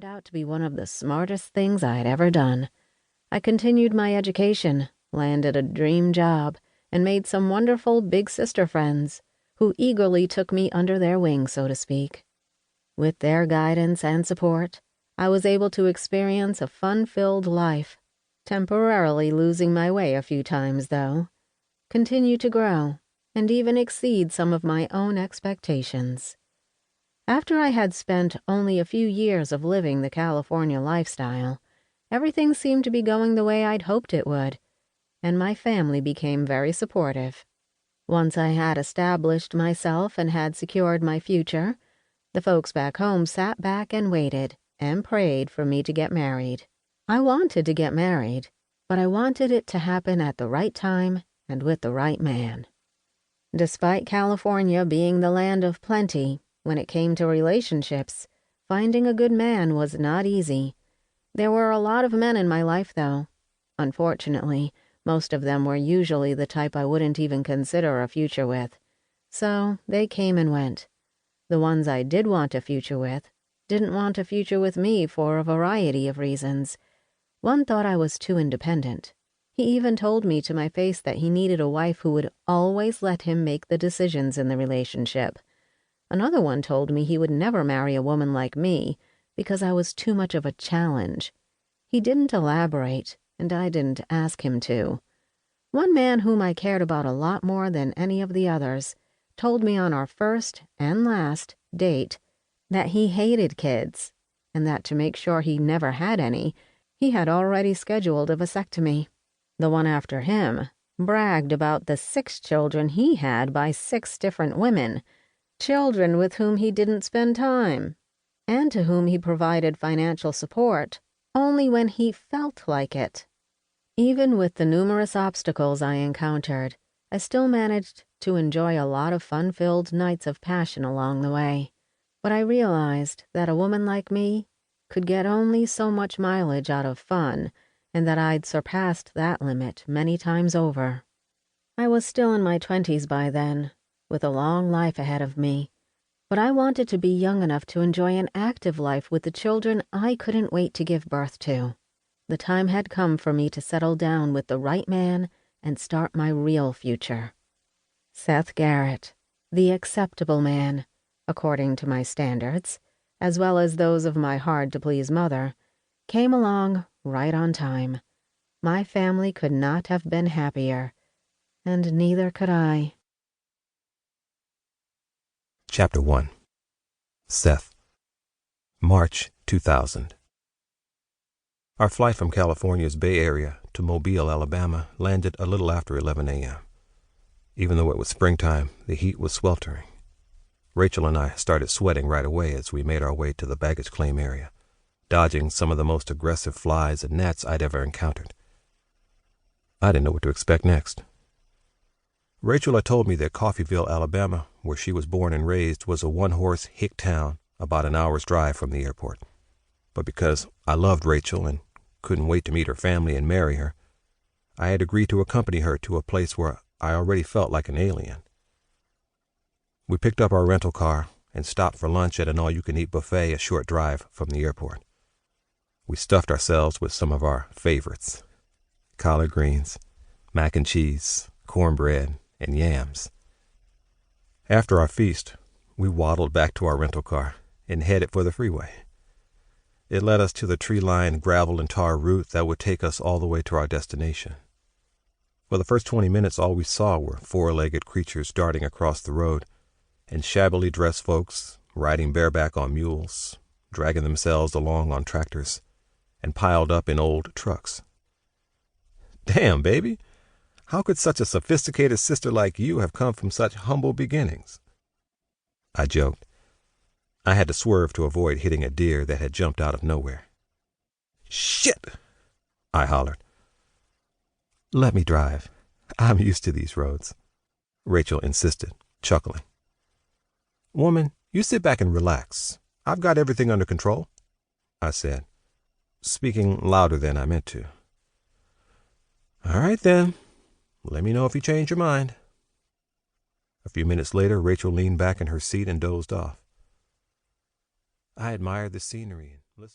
out to be one of the smartest things I had ever done. I continued my education, landed a dream job, and made some wonderful big sister friends who eagerly took me under their wing, so to speak. With their guidance and support, I was able to experience a fun-filled life, temporarily losing my way a few times, though, continue to grow, and even exceed some of my own expectations. After I had spent only a few years of living the California lifestyle, everything seemed to be going the way I'd hoped it would, and my family became very supportive. Once I had established myself and had secured my future, the folks back home sat back and waited and prayed for me to get married. I wanted to get married, but I wanted it to happen at the right time and with the right man. Despite California being the land of plenty, when it came to relationships, finding a good man was not easy. There were a lot of men in my life, though. Unfortunately, most of them were usually the type I wouldn't even consider a future with. So they came and went. The ones I did want a future with didn't want a future with me for a variety of reasons. One thought I was too independent. He even told me to my face that he needed a wife who would always let him make the decisions in the relationship. Another one told me he would never marry a woman like me because I was too much of a challenge. He didn't elaborate, and I didn't ask him to. One man whom I cared about a lot more than any of the others told me on our first and last date that he hated kids, and that to make sure he never had any, he had already scheduled a vasectomy. The one after him bragged about the 6 children he had by 6 different women, children with whom he didn't spend time, and to whom he provided financial support only when he felt like it. Even with the numerous obstacles I encountered, I still managed to enjoy a lot of fun-filled nights of passion along the way. But I realized that a woman like me could get only so much mileage out of fun, and that I'd surpassed that limit many times over. I was still in my 20s by then, with a long life ahead of me, but I wanted to be young enough to enjoy an active life with the children I couldn't wait to give birth to. The time had come for me to settle down with the right man and start my real future. Seth Garrett, the acceptable man, according to my standards, as well as those of my hard-to-please mother, came along right on time. My family could not have been happier, and neither could I. Chapter 1. Seth. March 2000. Our flight from California's Bay Area to Mobile, Alabama, landed a little after 11 a.m. Even though it was springtime, the heat was sweltering. Rachel and I started sweating right away as we made our way to the baggage claim area, dodging some of the most aggressive flies and gnats I'd ever encountered. I didn't know what to expect next. Rachel had told me that Coffeyville, Alabama, where she was born and raised, was a one-horse hick town about an hour's drive from the airport. But because I loved Rachel and couldn't wait to meet her family and marry her, I had agreed to accompany her to a place where I already felt like an alien. We picked up our rental car and stopped for lunch at an all-you-can-eat buffet a short drive from the airport. We stuffed ourselves with some of our favorites: collard greens, mac and cheese, cornbread, and yams. After our feast, we waddled back to our rental car and headed for the freeway. It led us to the tree-lined gravel and tar route that would take us all the way to our destination. For the first 20 minutes, all we saw were 4-legged creatures darting across the road, and shabbily dressed folks riding bareback on mules, dragging themselves along on tractors, and piled up in old trucks. "Damn, baby, how could such a sophisticated sister like you have come from such humble beginnings?" I joked. I had to swerve to avoid hitting a deer that had jumped out of nowhere. "Shit!" I hollered. "Let me drive. I'm used to these roads," Rachel insisted, chuckling. "Woman, you sit back and relax. I've got everything under control," I said, speaking louder than I meant to. "All right, then. Let me know if you change your mind." A few minutes later, Rachel leaned back in her seat and dozed off. I admired the scenery and listened.